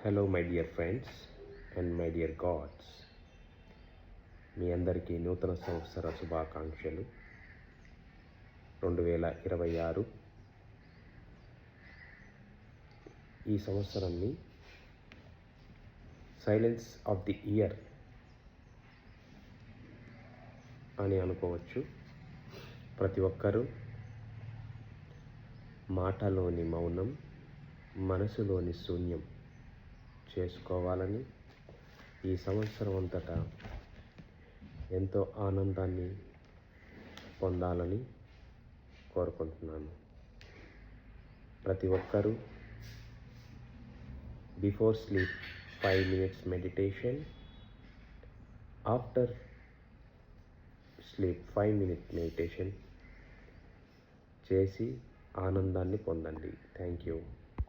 Hello my dear friends and my dear gods, మీ అందరికీ నూతన సంవత్సర శుభాకాంక్షలు. 2026 ఈ సంవత్సరాన్ని సైలెన్స్ ఆఫ్ ది ఇయర్ అని అనుకోవచ్చు. ప్రతి ఒక్కరూ మాటలోని మౌనం, మనసులోని శూన్యం చేసుకోవాలని, ఈ సంవత్సరం అంతటా ఎంతో ఆనందాన్ని పొందాలని కోరుకుంటున్నాను. ప్రతి ఒక్కరూ before sleep 5 minutes meditation, after sleep 5 minute meditation చేసి ఆనందాన్ని పొందండి. Thank you.